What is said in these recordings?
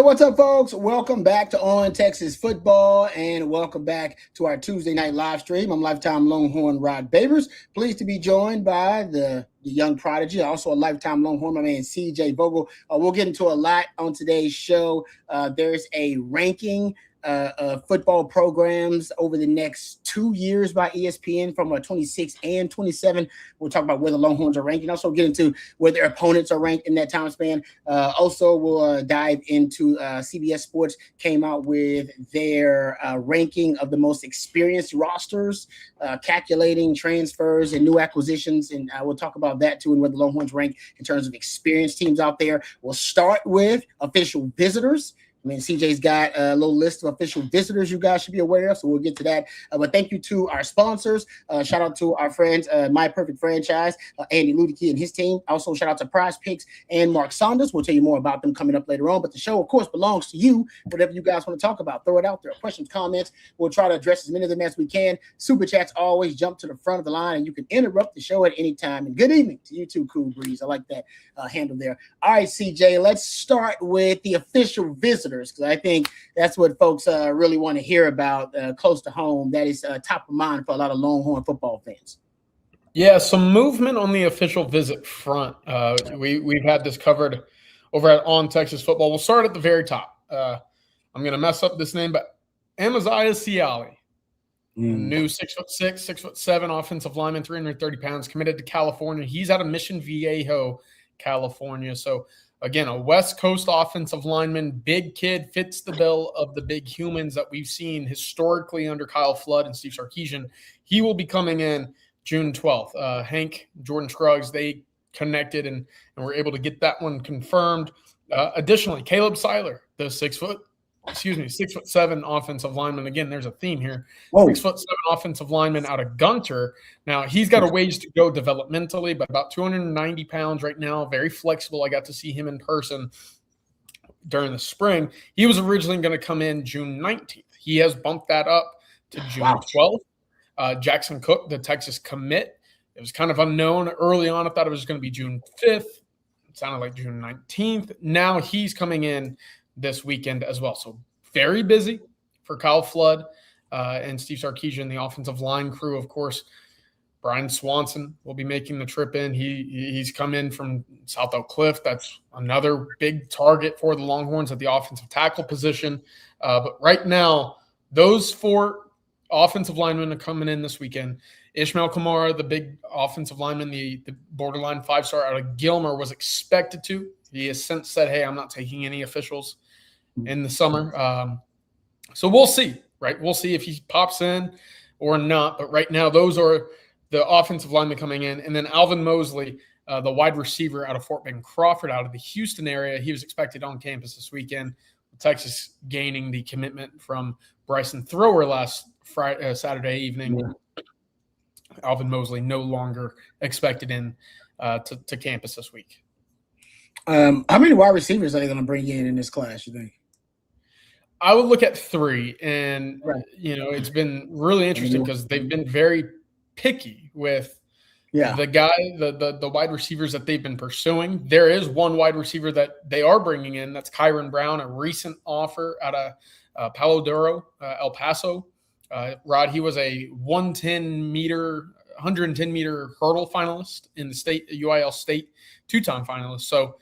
what's up, folks? Welcome back to On Texas Football, and welcome back to our Tuesday night live stream. I'm lifetime Longhorn Rod Babers. Pleased to be joined by the young prodigy, also a lifetime Longhorn, my man CJ Vogel. We'll get into a lot on today's show. There's a ranking football programs over the next 2 years by ESPN from 26 and 27. We'll talk about where the Longhorns are ranked and also get into where their opponents are ranked in that time span. Also, we'll dive into CBS Sports came out with their ranking of the most experienced rosters, calculating transfers and new acquisitions. And we'll talk about that too and where the Longhorns rank in terms of experienced teams out there. We'll start with official visitors. I mean, CJ's got a little list of official visitors you guys should be aware of, so we'll get to that. But thank you to our sponsors. Shout out to our friends, My Perfect Franchise, Andy Ludicky and his team. Also, shout out to Prize Picks and Mark Saunders. We'll tell you more about them coming up later on. But the show, of course, belongs to you. Whatever you guys want to talk about, throw it out there. Questions, comments. We'll try to address as many of them as we can. Super chats always jump to the front of the line, and you can interrupt the show at any time. And good evening to you too, Cool Breeze. I like that handle there. All right, CJ, let's start with the official visitors, because I think that's what folks really want to hear about close to home. That is top of mind for a lot of Longhorn football fans. Yeah, some movement on the official visit front. We've had this covered over at On Texas Football. We'll start at the very top. I'm going to mess up this name, but Amaziah Siali, new 6'6", 6'7" offensive lineman, 330 pounds, committed to California. He's out of Mission Viejo, California. So, again, a West Coast offensive lineman, big kid, fits the bill of the big humans that we've seen historically under Kyle Flood and Steve Sarkisian. He will be coming in June 12th. Hank, Jordan Scruggs, they connected and were able to get that one confirmed. Additionally, Caleb Seiler, the 6'7" offensive lineman. Again, there's a theme here. 6'7" offensive lineman out of Gunter. Now, he's got a ways to go developmentally, but about 290 pounds right now, very flexible. I got to see him in person during the spring. He was originally going to come in June 19th. He has bumped that up to June 12th. Jackson Cook, the Texas commit, it was kind of unknown early on. I thought it was going to be June 5th. It sounded like June 19th. Now he's coming in this weekend as well. So very busy for Kyle Flood and Steve Sarkisian, the offensive line crew. Of course, Brian Swanson will be making the trip in. He's come in from South Oak Cliff. That's another big target for the Longhorns at the offensive tackle position. But right now, those four offensive linemen are coming in this weekend. Ishmael Kamara, the big offensive lineman, the borderline 5-star out of Gilmer, was expected to. He has since said, hey, I'm not taking any officials in the summer. So we'll see, right? We'll see if he pops in or not. But right now, those are the offensive linemen coming in. And then Alvin Mosley, the wide receiver out of Fort Bend Crawford, out of the Houston area. He was expected on campus this weekend. Texas gaining the commitment from Bryson Thrower last Saturday evening. Yeah. Alvin Mosley no longer expected in to campus this week. How many wide receivers are they going to bring in this class, you think? I would look at 3. And, it's been really interesting because they've been very picky with the wide receivers that they've been pursuing. There is one wide receiver that they are bringing in. That's Kyron Brown, a recent offer out of Palo Duro, El Paso. Rod, he was a 110-meter hurdle finalist in the state UIL state, 2-time finalist. So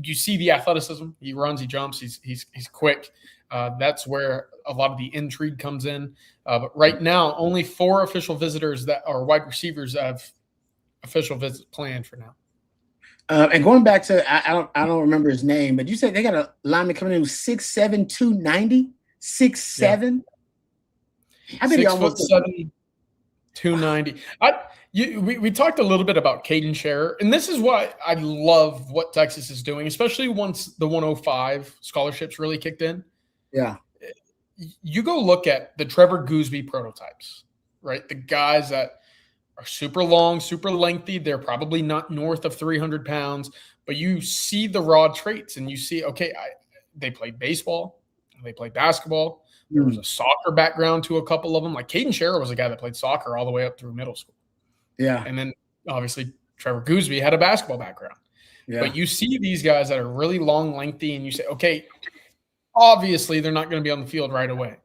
you see the athleticism. He runs, he jumps, he's quick. That's where a lot of the intrigue comes in. But right now, only 4 official visitors that are wide receivers have official visits planned for now. And going back to, I don't remember his name, but you said they got a lineman coming in who's 6'7", 290, 6'7". I bet 6'7", 290. We talked a little bit about Caden Scherer, and this is why I love what Texas is doing, especially once the 105 scholarships really kicked in. Yeah. You go look at the Trevor Gooseby prototypes, right? The guys that are super long, super lengthy. They're probably not north of 300 pounds, but you see the raw traits and you see, okay, they played baseball, they played basketball. There was a soccer background to a couple of them. Like Caden Scherer was a guy that played soccer all the way up through middle school. Yeah. And then obviously Trevor Gooseby had a basketball background. Yeah. But you see these guys that are really long, lengthy, and you say, okay, obviously they're not going to be on the field right away.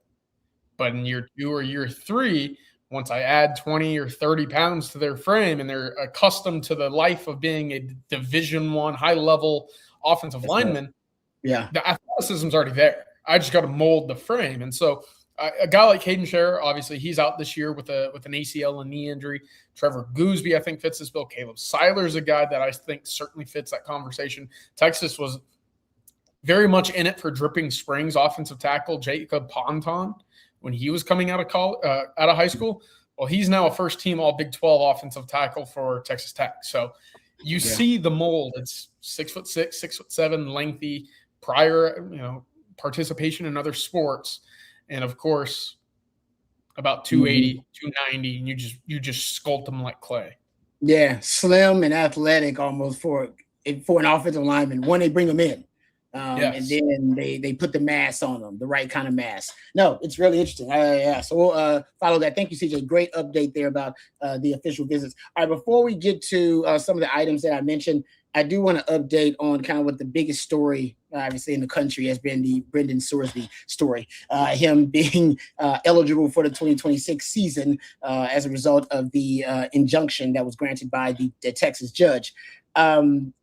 But in year 2 or year 3, once I add 20 or 30 pounds to their frame and they're accustomed to the life of being a Division I high-level offensive lineman, yeah, the athleticism's already there. I just got to mold the frame. And so a guy like Caden Scherer, obviously he's out this year with an ACL and knee injury. Trevor Gooseby, I think, fits this bill. Caleb Seiler's a guy that I think certainly fits that conversation. Texas was very much in it for Dripping Springs offensive tackle Jacob Ponton when he was coming out of high school. Well, he's now a first-team All Big 12 offensive tackle for Texas Tech. So you see the mold. It's 6'6", 6'7", lengthy, prior participation in other sports, and of course about 280, 290, and you just sculpt them like clay. Yeah, slim and athletic almost for an offensive lineman when they bring them in. And then they put the mass on them, the right kind of mass. No, it's really interesting. Yeah, so we'll follow that. Thank you, CJ. Great update there about the official visits. All right, before we get to some of the items that I mentioned, I do want to update on kind of what the biggest story, obviously, in the country has been the Brendan Sorsby story. Him being eligible for the 2026 season as a result of the injunction that was granted by the Texas judge.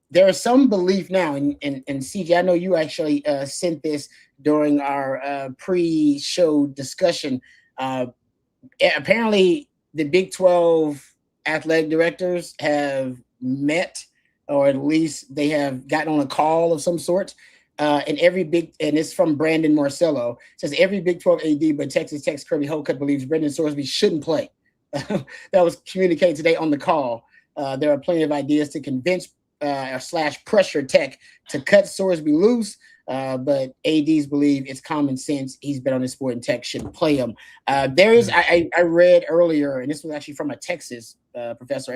There is some belief now, and CJ, I know you actually sent this during our pre-show discussion. Apparently, the Big 12 athletic directors have met, or at least they have gotten on a call of some sort. And it's from Brandon Marcello, says every Big 12 AD but Texas Tech's Kirby Holcutt believes Brendan Sorsby shouldn't play. That was communicated today on the call. There are plenty of ideas to convince / pressure Tech to cut Sorsby loose, but ADs believe it's common sense. He's been on this sport and Tech shouldn't play him. I read earlier, and this was actually from a Texas professor,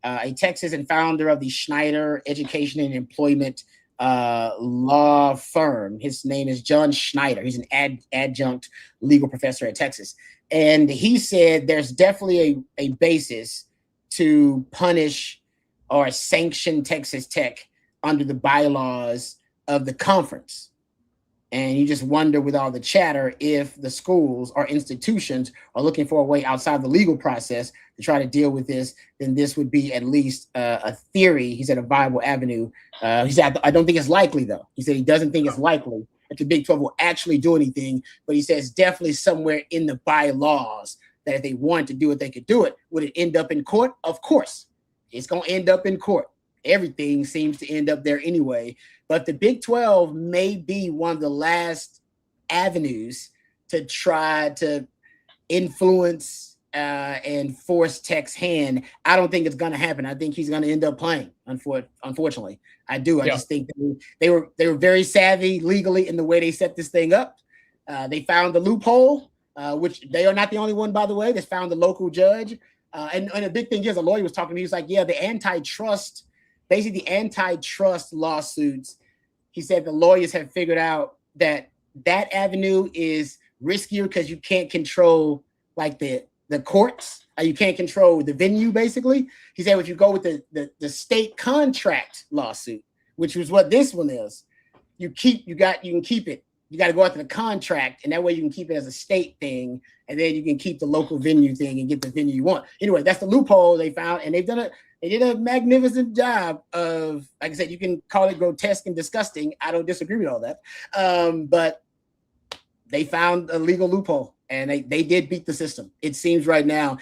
a Texas and founder of the Schneider Education and Employment law firm. His name is John Schneider. He's an adjunct legal professor at Texas. And he said there's definitely a basis to punish or sanction Texas Tech under the bylaws of the conference. And you just wonder with all the chatter if the schools or institutions are looking for a way outside the legal process to try to deal with this, then this would be at least a theory. He said a viable avenue. He said, I don't think it's likely, though. He said he doesn't think it's likely that the Big 12 will actually do anything, but he says definitely somewhere in the bylaws that if they wanted to do it, they could do it. Would it end up in court? Of course. It's going to end up in court. Everything seems to end up there anyway. But the Big 12 may be one of the last avenues to try to influence and force Tech's hand. I don't think it's going to happen. I think he's going to end up playing, unfortunately. I do. I just think they were very savvy legally in the way they set this thing up. They found the loophole, which they are not the only one, by the way. They found the local judge. And the big thing is, a lawyer was talking to me. He was like, yeah, the antitrust lawsuits, he said the lawyers have figured out that avenue is riskier because you can't control like the courts. You can't control the venue, basically. He said if you go with the state contract lawsuit, which was what this one is, you can keep it. You got to go after the contract, and that way you can keep it as a state thing, and then you can keep the local venue thing and get the venue you want. Anyway, that's the loophole they found, and they did a magnificent job of, like I said, you can call it grotesque and disgusting. I don't disagree with all that, but they found a legal loophole, and they did beat the system. It seems right now,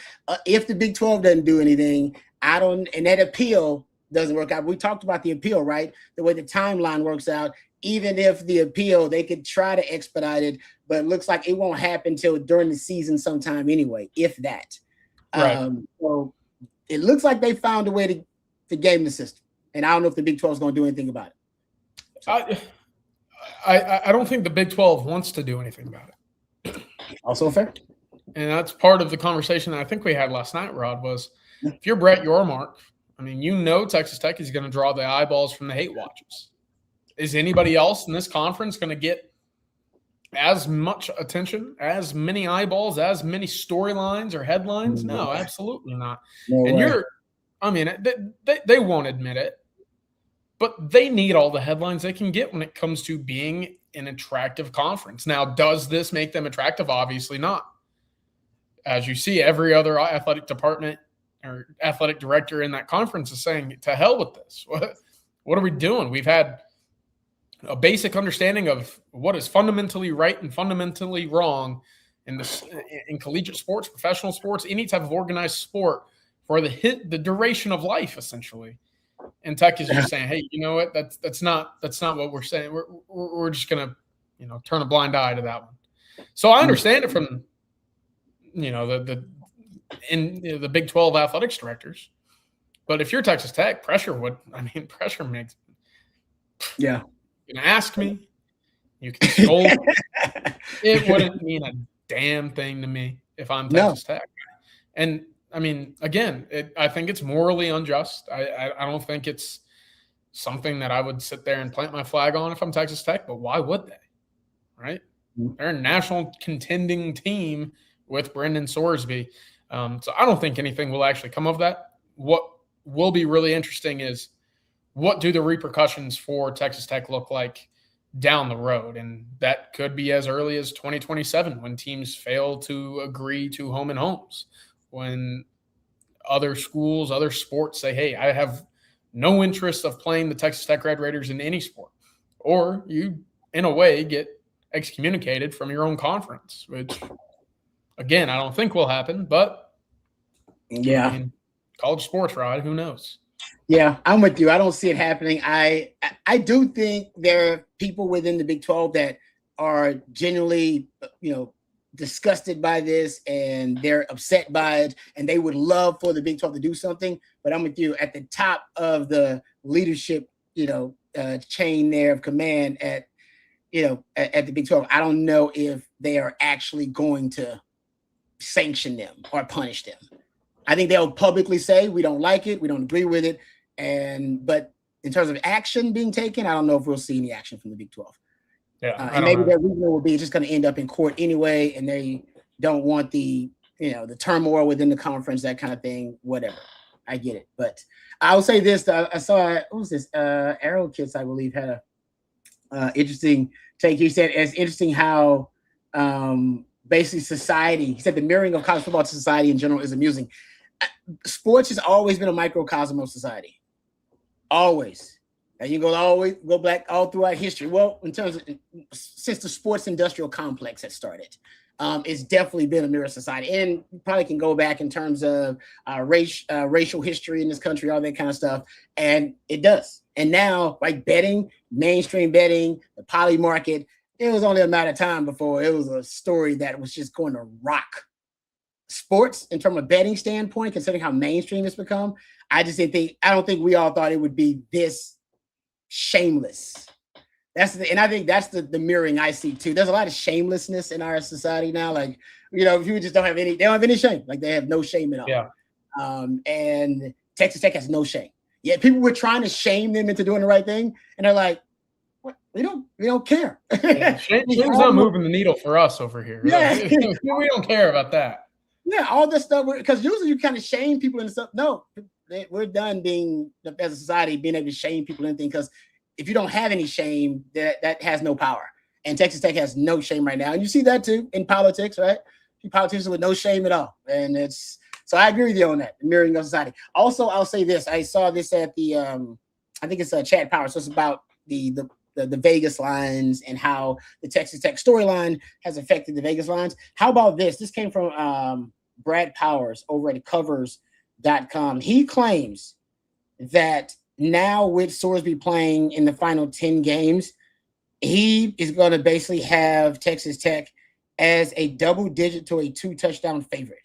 if the Big 12 doesn't do anything, and that appeal doesn't work out. We talked about the appeal, right? The way the timeline works out. Even if the appeal, they could try to expedite it, but it looks like it won't happen till during the season sometime anyway, if that. Right. So it looks like they found a way to game the system. And I don't know if the Big 12 is going to do anything about it. So. I don't think the Big 12 wants to do anything about it. Also fair. And that's part of the conversation that I think we had last night, Rod, was if you're Brett Yormark, I mean, Texas Tech is going to draw the eyeballs from the hate watchers. Is anybody else in this conference going to get as much attention, as many eyeballs, as many storylines or headlines? No, absolutely not. They won't admit it, but they need all the headlines they can get when it comes to being an attractive conference. Now, does this make them attractive? Obviously not. As you see, every other athletic department or athletic director in that conference is saying, to hell with this. What are we doing? We've had a basic understanding of what is fundamentally right and fundamentally wrong in collegiate sports, professional sports, any type of organized sport for the duration of life, essentially. And Tech is just saying, hey, you know what? That's not what we're saying. We're just gonna, turn a blind eye to that one. So I understand it from, the Big 12 athletics directors. But if you're Texas Tech, pressure makes. Yeah. You can ask me. You can scold. It wouldn't mean a damn thing to me if I'm Texas Tech. And I mean, again, I think it's morally unjust. I don't think it's something that I would sit there and plant my flag on if I'm Texas Tech, but why would they? Right? They're a national contending team with Brendan Sorsby. So I don't think anything will actually come of that. What will be really interesting is what do the repercussions for Texas Tech look like down the road? And that could be as early as 2027 when teams fail to agree to home and homes, when other schools, other sports say, hey, I have no interest of playing the Texas Tech Red Raiders in any sport. Or you, in a way, get excommunicated from your own conference, which, again, I don't think will happen. But, yeah, college sports, Rod, who knows? Yeah, I'm with you. I don't see it happening. I do think there are people within the Big 12 that are genuinely, disgusted by this, and they're upset by it, and they would love for the Big 12 to do something. But I'm with you. At the top of the leadership, chain there of command at the Big 12, I don't know if they are actually going to sanction them or punish them. I think they'll publicly say, we don't like it, we don't agree with it. But in terms of action being taken, I don't know if we'll see any action from the Big 12. Yeah, and maybe their reason will be just going to end up in court anyway, and they don't want the turmoil within the conference, that kind of thing, whatever. I get it. But I'll say this. I saw, what was this? Arrow Kids, I believe, had a interesting take. He said it's interesting how basically society, he said the mirroring of college football to society in general is amusing. Sports has always been a microcosm of society. Always. And you go back all throughout history. Well, in terms of since the sports industrial complex has started, it's definitely been a mirror of society. And you probably can go back in terms of racial history in this country, all that kind of stuff. And it does. And now, like betting, mainstream betting, the poly market, it was only a matter of time before it was a story that was just going to rock sports in terms of betting standpoint, considering how mainstream it's become. I don't think we all thought it would be this shameless. And I think that's the mirroring I see too. There's a lot of shamelessness in our society now. Like, if you just they don't have any shame. Like, they have no shame at all. Yeah. And Texas Tech has no shame. Yet people were trying to shame them into doing the right thing, and they're like, "What? We don't care." Yeah, shame's not moving the needle for us over here. Yeah. We don't care about that. Yeah, all this stuff, because usually you kind of shame people and stuff. No, we're done being, as a society, being able to shame people and anything, because if you don't have any shame, that has no power. And Texas Tech has no shame right now. And you see that too in politics, right? Politicians with no shame at all. And so I agree with you on that, the mirroring of society. Also, I'll say this. I saw this at the, I think it's Chat Power. So it's about the Vegas lines and how the Texas Tech storyline has affected the Vegas lines. How about this? This came from Brad Powers over at covers.com. He claims that now with Sorsby playing in the final 10 games, he is going to basically have Texas Tech as a double-digit to a 2-touchdown favorite.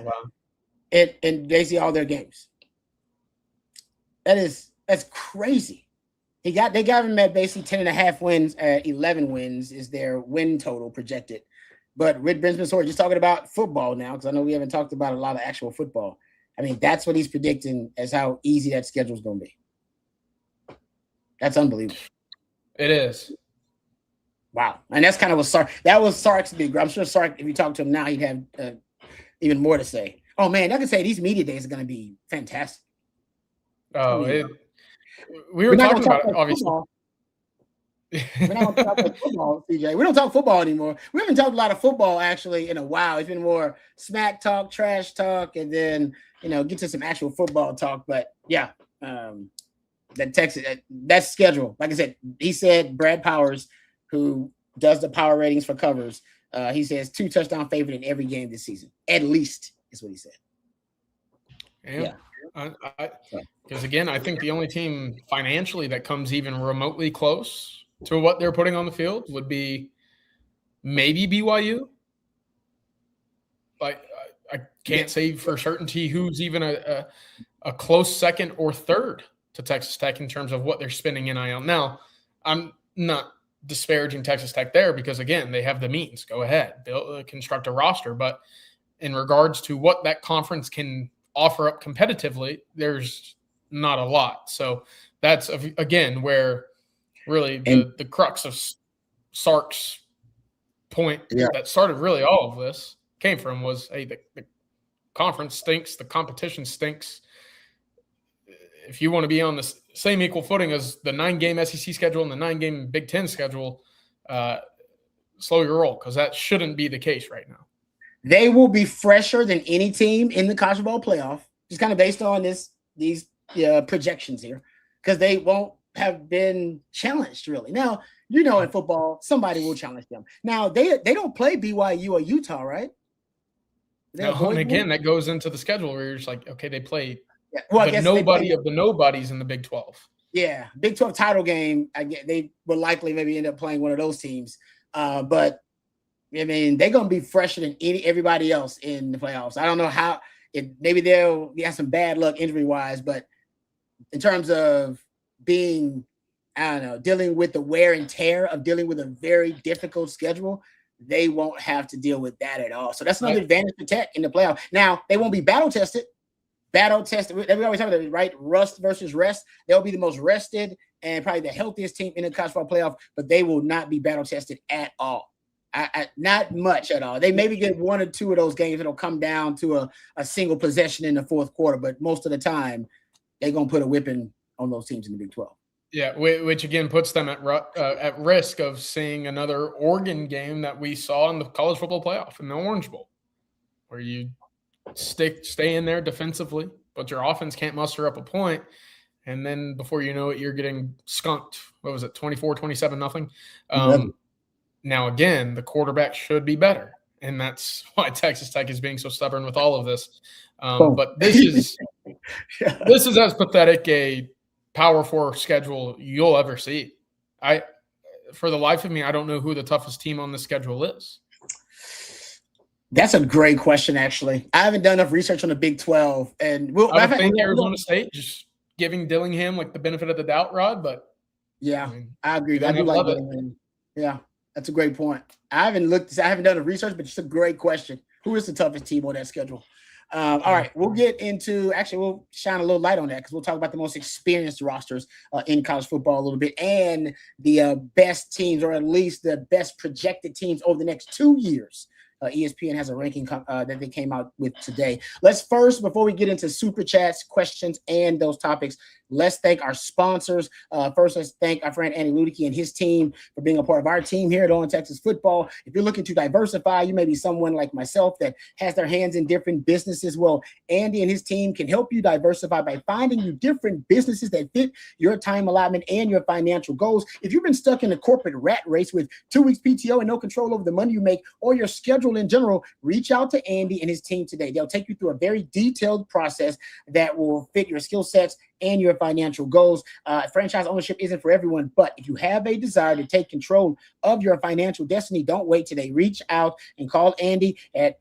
Wow. in basically all their games. That's crazy. They got him at basically 10.5 wins. 11 wins is their win total projected. But Rick Brinsman, just talking about football now, because I know we haven't talked about a lot of actual football. I mean, that's what he's predicting as how easy that schedule is going to be. That's unbelievable. It is. Wow. And that's kind of what that was Sark's big. I'm sure Sark, if you talk to him now, he'd have even more to say. Oh, man, I can say these media days are going to be fantastic. Oh, we were talking about it, obviously. We're not going to talk about football, CJ. We don't talk football anymore. We haven't talked a lot of football actually in a while. It's been more smack talk, trash talk, and then get to some actual football talk. But yeah, that Texas that schedule. Like I said, he said Brad Powers, who does the power ratings for covers, he says 2 touchdown favorite in every game this season. At least is what he said. Yeah. Because again, I think the only team financially that comes even remotely close to what they're putting on the field would be maybe BYU. Like I can't say for certainty who's even a close second or third to Texas Tech in terms of what they're spending NIL. Now, I'm not disparaging Texas Tech there because, again, they have the means. Go ahead, construct a roster. But in regards to what that conference can offer up competitively, there's not a lot. So that's, again, where really the crux of Sark's point that started really all of this came from was, hey, the conference stinks, the competition stinks. If you want to be on the same equal footing as the 9-game SEC schedule and the 9-game Big Ten schedule, slow your roll, because that shouldn't be the case right now. They will be fresher than any team in the college football playoff, just kind of based on these projections here, because they won't have been challenged really. Now, in football, somebody will challenge them. Now, they don't play BYU or Utah, right? No, and again, that goes into the schedule where you're just like, okay, they play the nobody of the nobodies in the Big 12. Yeah, Big 12 title game. I get they will likely maybe end up playing one of those teams. But I mean, they're gonna be fresher than everybody else in the playoffs. I don't know how. Maybe they'll have some bad luck injury wise, but in terms of being, I don't know, dealing with the wear and tear of dealing with a very difficult schedule, they won't have to deal with that at all. So that's another advantage for Tech in the playoff. Now, they won't be battle tested. We always talk about that, right? Rust versus rest. They'll be the most rested and probably the healthiest team in the college football playoff, but they will not be battle tested at all. Not much at all. They maybe get 1 or 2 of those games that'll come down to a single possession in the fourth quarter, but most of the time they're going to put a whipping on those teams in the Big 12. Yeah, which again puts them at risk of seeing another Oregon game that we saw in the college football playoff in the Orange Bowl, where you stay in there defensively, but your offense can't muster up a point, and then before you know it, you're getting skunked. What was it, 24-27 nothing? Now, again, the quarterback should be better, and that's why Texas Tech is being so stubborn with all of this. But this is as pathetic a Power 4 schedule you'll ever see. For the life of me, I don't know who the toughest team on the schedule is. That's a great question, actually. I haven't done enough research on the Big 12. And I would think Arizona State, just giving Dillingham like the benefit of the doubt, Rod, but yeah, I agree. I do like Dillingham. Yeah, that's a great point. I haven't done the research, but it's a great question. Who is the toughest team on that schedule? All right, we'll shine a little light on that because we'll talk about the most experienced rosters in college football a little bit and the best teams, or at least the best projected teams over the next 2 years. ESPN has a ranking that they came out with today. Let's first, before we get into super chats, questions, and those topics, let's thank our sponsors. First, let's thank our friend Andy Ludicky and his team for being a part of our team here at On Texas Football. If you're looking to diversify, you may be someone like myself that has their hands in different businesses. Well, Andy and his team can help you diversify by finding you different businesses that fit your time allotment and your financial goals. If you've been stuck in a corporate rat race with 2 weeks PTO and no control over the money you make or your schedule in general, reach out to Andy and his team today. They'll take you through a very detailed process that will fit your skill sets and your financial goals. Franchise ownership isn't for everyone, but if you have a desire to take control of your financial destiny, don't wait today. Reach out and call Andy at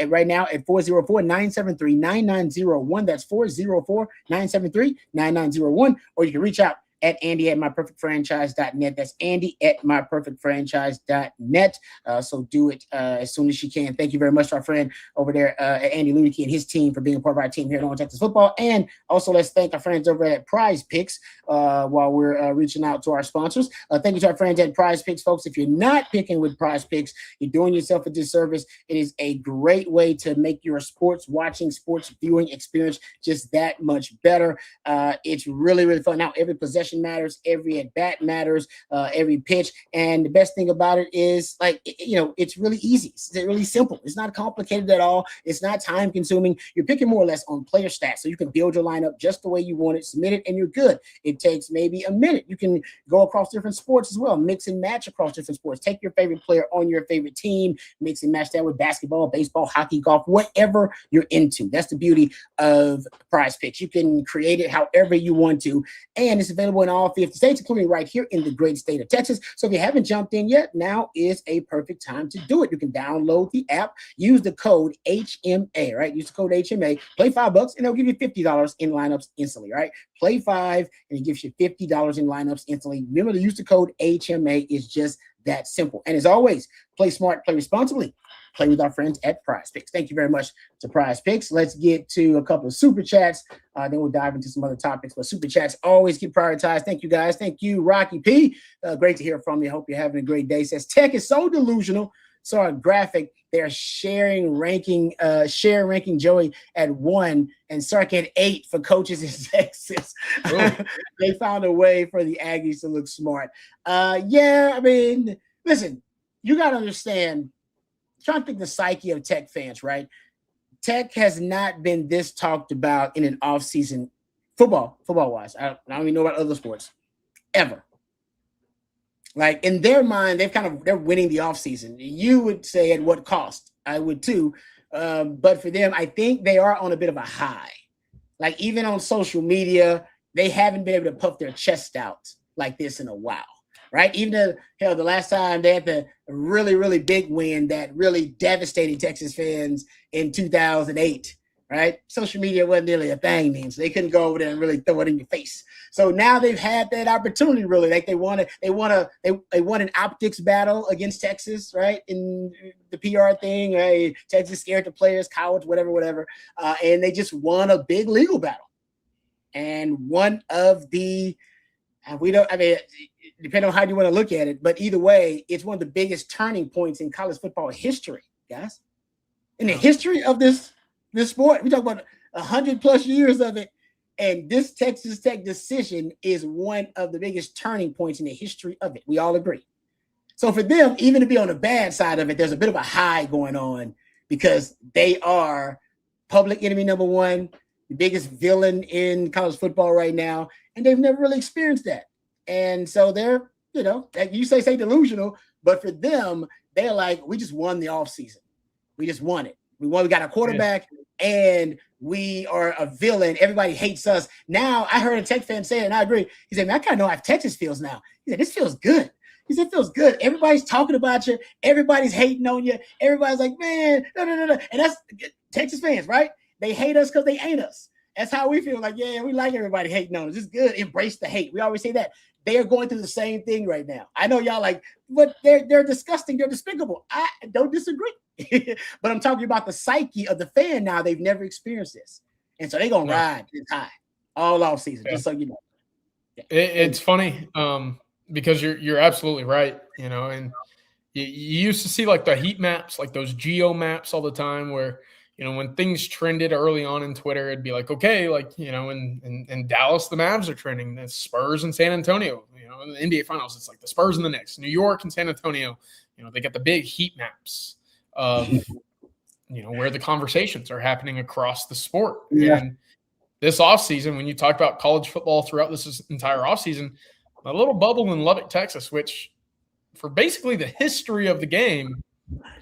right now at 404-973-9901. That's 404-973-9901. Or you can reach out at Andy@myperfectfranchise.net. That's Andy@myperfectfranchise.net. So do it as soon as you can. Thank you very much to our friend over there at Andy Ludicky and his team for being a part of our team here at On Texas Football. And also let's thank our friends over at Prize Picks while we're reaching out to our sponsors. Thank you to our friends at Prize Picks, folks. If you're not picking with Prize Picks, you're doing yourself a disservice. It is a great way to make your sports viewing experience just that much better. It's really, really fun. Now, every possession possession matters, every at bat matters, every pitch. And the best thing about it is, like, it's really easy. It's really simple. It's not complicated at all. It's not time consuming. You're picking more or less on player stats, so you can build your lineup just the way you want it, submit it, and you're good. It takes maybe a minute. You can go across different sports as well, mix and match across different sports. Take your favorite player on your favorite team, mix and match that with basketball, baseball, hockey, golf, whatever you're into. That's the beauty of Prize Picks. You can create it however you want to, and it's available in all 50 states, including right here in the great state of Texas. So if you haven't jumped in yet, now is a perfect time to do it. You can download the app, use the code HMA, right? Use the code HMA, play $5, and they'll give you $50 in lineups instantly, right? Play 5, and it gives you $50 in lineups instantly. Remember to use the code HMA. It's just that simple. And as always, play smart, play responsibly. Play with our friends at Prize Picks. Thank you very much to Prize Picks. Let's get to a couple of super chats. Then we'll dive into some other topics. But super chats always get prioritized. Thank you, guys. Thank you, Rocky P. Great to hear from you. Hope you're having a great day. Says tech is so delusional. Saw a graphic. They're ranking Joey at 1 and Sark at 8 for coaches in Texas. They found a way for the Aggies to look smart. Yeah, I mean, listen, you got to understand. Trying to think the psyche of Tech fans, right? Tech has not been this talked about in an offseason, football-wise. I don't even know about other sports, ever. Like, in their mind, they're winning the offseason. You would say at what cost? I would too. But for them, I think they are on a bit of a high. Like, even on social media, they haven't been able to puff their chest out like this in a while. Right? Even the last time they had the really, really big win that really devastated Texas fans in 2008, right? Social media wasn't really a thing then, so they couldn't go over there and really throw it in your face. So now they've had that opportunity, really. Like they won an optics battle against Texas, right? In the PR thing, right? Texas scared the players, college, whatever. And they just won a big legal battle. And one of the depending on how you want to look at it, but either way, it's one of the biggest turning points in college football history, guys. In the history of this sport, we talk about 100+ years of it, and this Texas Tech decision is one of the biggest turning points in the history of it. We all agree. So for them, even to be on the bad side of it, there's a bit of a high going on because they are public enemy number one, the biggest villain in college football right now, and they've never really experienced that. And so they're, like you say delusional, but for them, they're like, we just won the offseason. We just won it. We got a quarterback, and we are a villain. Everybody hates us. Now, I heard a Tech fan say it, and I agree. He said, man, I kind of know how Texas feels now. He said, this feels good. He said, it feels good. Everybody's talking about you. Everybody's hating on you. Everybody's like, man, no. And that's Texas fans, right? They hate us because they ain't us. That's how we feel. Like, yeah, we like everybody hating on us. It's good. Embrace the hate. We always say that. They are going through the same thing right now. I know y'all like, but they're disgusting. They're despicable. I don't disagree. But I'm talking about the psyche of the fan now. They've never experienced this. And so they're going to ride this high all off season, just so you know. Yeah. It's funny because you're absolutely right, and you used to see like the heat maps, like those geo maps all the time where, when things trended early on in Twitter, it'd be like, okay, like, in Dallas, the Mavs are trending. The Spurs and San Antonio, in the NBA Finals, it's like the Spurs and the Knicks. New York and San Antonio, they get the big heat maps of, where the conversations are happening across the sport. Yeah. And this offseason, when you talk about college football throughout this entire offseason, a little bubble in Lubbock, Texas, which for basically the history of the game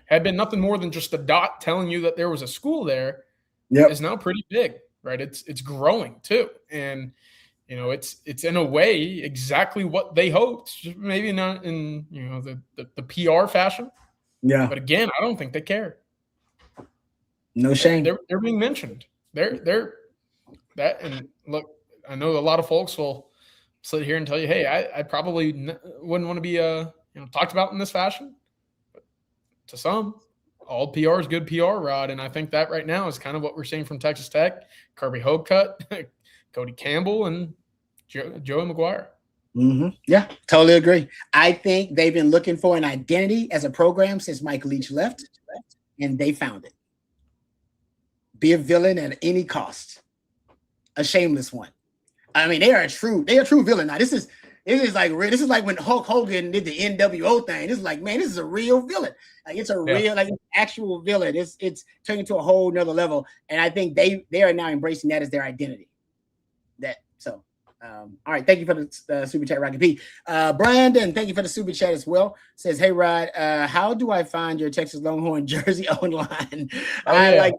had been nothing more than just a dot telling you that there was a school there, is now pretty big, right? It's growing too. And, it's in a way exactly what they hoped, maybe not in, the PR fashion. Yeah. But again, I don't think they care. No shame. They're being mentioned. They're that. And look, I know a lot of folks will sit here and tell you, hey, I probably wouldn't want to be, talked about in this fashion. To some, all PR is good PR, Rod, and I think that right now is kind of what we're seeing from Texas Tech. Kirby Hocutt, Cody Campbell, and Joey McGuire. Mm-hmm. Yeah, totally agree. I think they've been looking for an identity as a program since Mike Leach left, and they found it. Be a villain at any cost. A shameless one. I mean, they are a true villain. Now, this is like when Hulk Hogan did the NWO thing. This is like, man, this is a real villain. Like it's a real, like actual villain. It's turning into a whole nother level. And I think they are now embracing that as their identity. All right, thank you for the super chat, Rocky P. Brandon, thank you for the super chat as well. Says, hey Rod, how do I find your Texas Longhorn jersey online? Like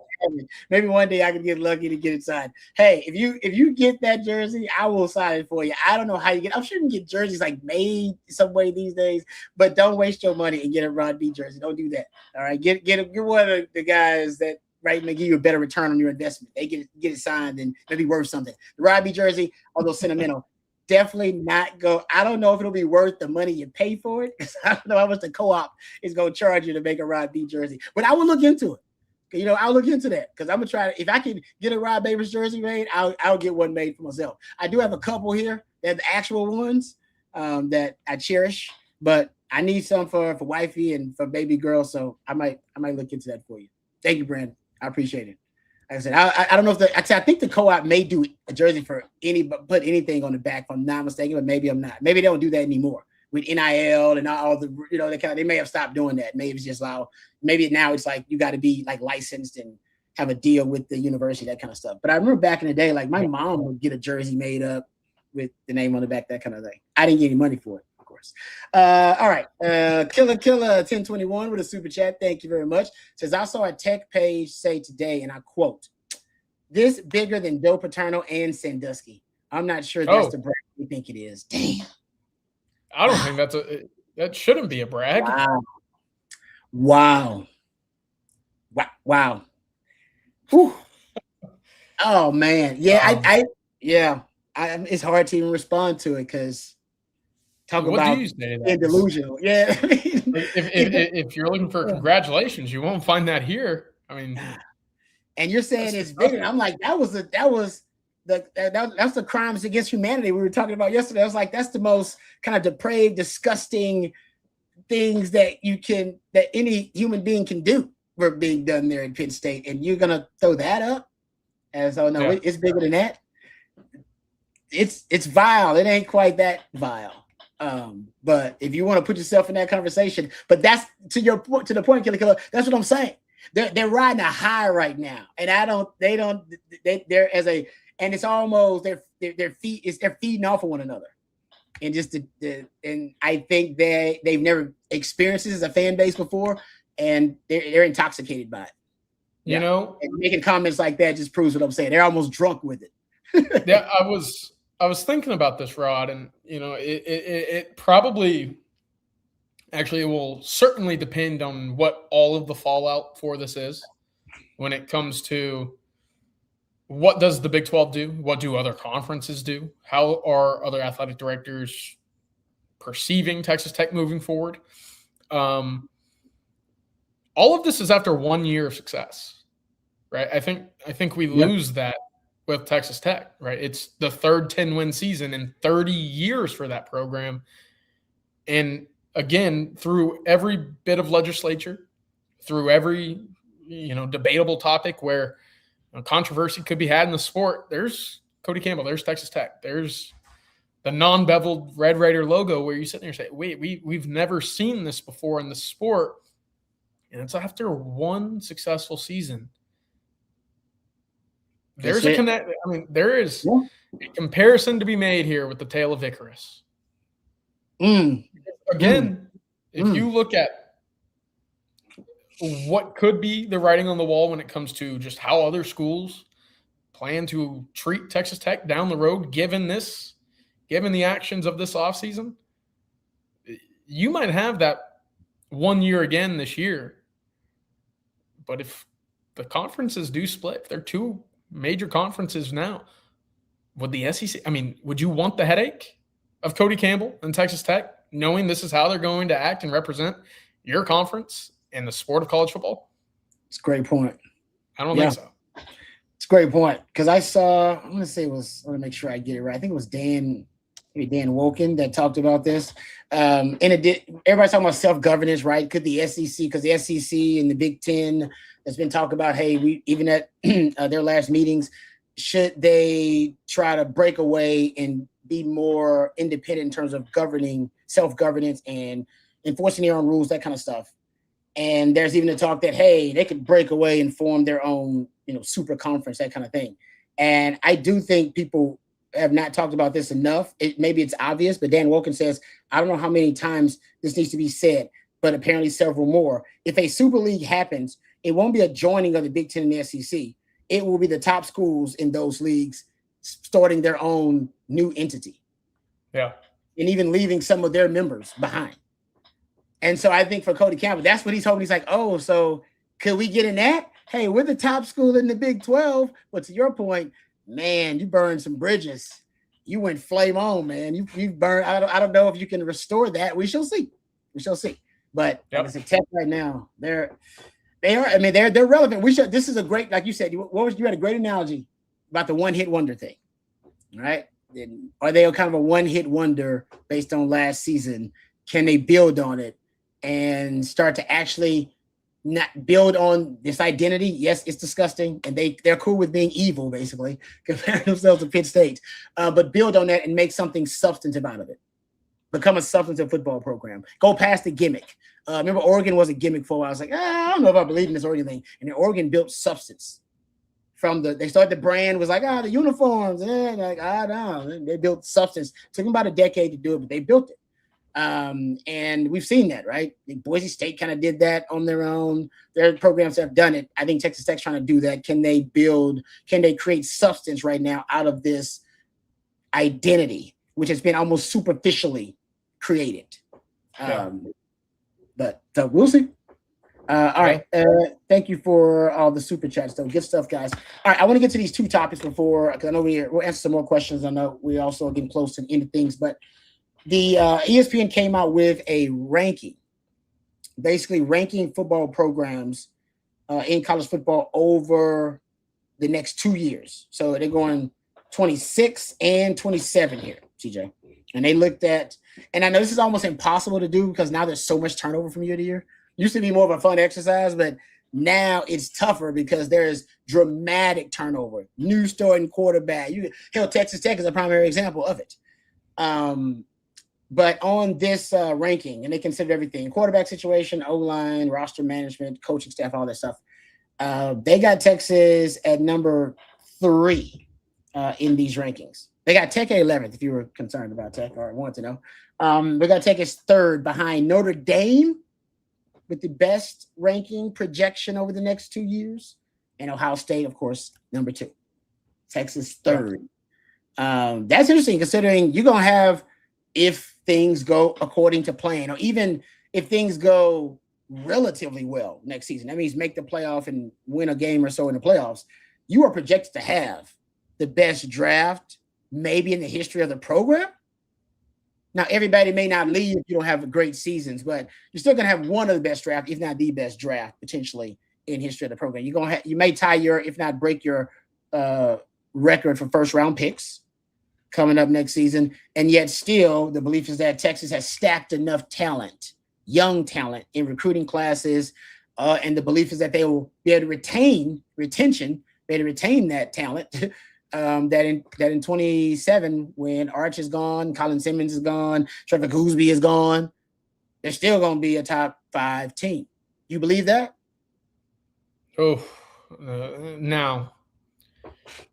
maybe one day I can get lucky to get it signed. Hey, if you get that jersey, I will sign it for you. I don't know how you get. I'm sure you can get jerseys like made some way these days, but don't waste your money and get a Rod B jersey. Don't do that. All right, get one of the guys that. Right, and they give you a better return on your investment. They get it signed and maybe worth something. The Rod B jersey, although sentimental, definitely not go. I don't know if it'll be worth the money you pay for it. I don't know how much the co-op is going to charge you to make a Rod B jersey, but I will look into it. I'll look into that because I'm gonna try to. If I can get a Rod Babers jersey made, I'll get one made for myself. I do have a couple here. They're the actual ones that I cherish, but I need some for wifey and for baby girl. So I might look into that for you. Thank you, Brandon. I appreciate it. Like I said, I don't know if I think the co-op may do a jersey for put anything on the back if I'm not mistaken, but maybe I'm not. Maybe they don't do that anymore with NIL and all the they may have stopped doing that. Maybe it's just maybe now it's like you got to be like licensed and have a deal with the university, that kind of stuff. But I remember back in the day, like my mom would get a jersey made up with the name on the back, that kind of thing. I didn't get any money for it. All right. Killer 1021 with a super chat. Thank you very much. Says, I saw a tech page say today, and I quote, this bigger than Joe Paterno and Sandusky. I'm not sure that's the brag we think it is. Damn. I don't think that shouldn't be a brag. Wow. Whew. Oh man. Yeah. It's hard to even respond to it because talk about being delusional. Yeah. if you're looking for congratulations, you won't find that here. I mean, and you're saying it's bigger. I'm like, that was the crimes against humanity we were talking about yesterday. I was like, that's the most kind of depraved, disgusting things that any human being can do were being done there in Penn State. And you're gonna throw that up as it's bigger than that. It's vile. It ain't quite that vile. But if you want to put yourself in that conversation, but that's to the point, Killer, that's what I'm saying. They're riding a high right now, and it's almost they're feeding off of one another, and and I think they've never experienced this as a fan base before, and they're intoxicated by it. And making comments like that just proves what I'm saying. They're almost drunk with it. Yeah, I was thinking about this, Rod, and it probably actually will certainly depend on what all of the fallout for this is when it comes to what does the Big 12 do? What do other conferences do? How are other athletic directors perceiving Texas Tech moving forward? All of this is after 1 year of success, right? I think we lose that with Texas Tech, right? It's the third 10-win season in 30 years for that program. And again, through every bit of legislature, through every, debatable topic where controversy could be had in the sport, there's Cody Campbell, there's Texas Tech, there's the non-beveled Red Raider logo where you sit there and say, wait, we've never seen this before in the sport. And it's after one successful season. There's a connect. I mean, there is a comparison to be made here with the tale of Icarus. Again, if you look at what could be the writing on the wall when it comes to just how other schools plan to treat Texas Tech down the road, given the actions of this offseason, you might have that 1 year again this year. But if the conferences do split, if they're two major conferences now, would the SEC, would you want the headache of Cody Campbell and Texas Tech, knowing this is how they're going to act and represent your conference in the sport of college football? It's a great point. I don't think so. It's a great point. Because I want to make sure I get it right. I think it was Dan Wolken that talked about this. And everybody's talking about self-governance, right? Could the SEC, because the SEC and the Big Ten has been talking about, hey, we even at their last meetings, should they try to break away and be more independent in terms of governing, self-governance and enforcing their own rules, that kind of stuff? And there's even a talk that, hey, they could break away and form their own, super conference, that kind of thing. And I do think people have not talked about this enough. Maybe it's obvious, but Dan Wilkins says, I don't know how many times this needs to be said, but apparently several more. If a Super League happens, it won't be a joining of the Big Ten and the SEC. It will be the top schools in those leagues starting their own new entity. Yeah. And even leaving some of their members behind. And so I think for Cody Campbell, that's what he's hoping. He's like, oh, so could we get in that? Hey, we're the top school in the Big 12. But to your point, man, you burned some bridges. You went flame on, man. You burned. I don't know if you can restore that. We shall see. But like I said, Tech right now, they are. I mean, they're relevant. This is a great, like you said. You had a great analogy about the one-hit wonder thing, right? Are they kind of a one-hit wonder based on last season? Can they build on it and start to actually not build on this identity? Yes, it's disgusting, and they're cool with being evil, basically, comparing themselves to Pitt State, but build on that and make something substantive out of it. Become a substantive football program. Go past the gimmick. Remember, Oregon was a gimmick for a while. I was like, I don't know if I believe in this Oregon thing. And then Oregon built substance. They started the brand was like, the uniforms. No. They built substance. Took them about a decade to do it, but they built it. And we've seen that, right? Boise State kind of did that on their own. Their programs have done it. I think Texas Tech's trying to do that. Can they create substance right now out of this identity, which has been almost superficially created? But we'll see. All right. Thank you for all the super chats, though. Good stuff, guys. All right. I want to get to these two topics because I know we'll answer some more questions. I know we're also getting close to the end of things, but the ESPN came out with a ranking, basically ranking football programs in college football over the next 2 years. So they're going 26 and 27 here, CJ. And they looked at, and I know this is almost impossible to do because now there's so much turnover from year to year. Used to be more of a fun exercise, but now it's tougher because there is dramatic turnover. New starting quarterback. Texas Tech is a primary example of it. But on this ranking, and they consider everything, quarterback situation, O-line, roster management, coaching staff, all that stuff. They got Texas at number 3 in these rankings. They got Tech at 11th, if you were concerned about Tech or wanted to know. They got Tech as 3rd behind Notre Dame with the best ranking projection over the next 2 years. And Ohio State, of course, number 2. Texas 3rd. That's interesting considering you're going to have, if things go according to plan, or even if things go relatively well next season, that means make the playoff and win a game or so in the playoffs, you are projected to have the best draft maybe in the history of the program. Now, everybody may not leave if you don't have great seasons, but you're still going to have one of the best draft, if not the best draft, potentially in history of the program. You may tie if not break your record for first round picks coming up next season. And yet still the belief is that Texas has stacked enough talent, young talent in recruiting classes. And the belief is that they will be able to retain that talent. That in 27, when Arch is gone, Colin Simmons is gone, Trevor Goosby is gone, they're still going to be a top 5 team. You believe that? Now,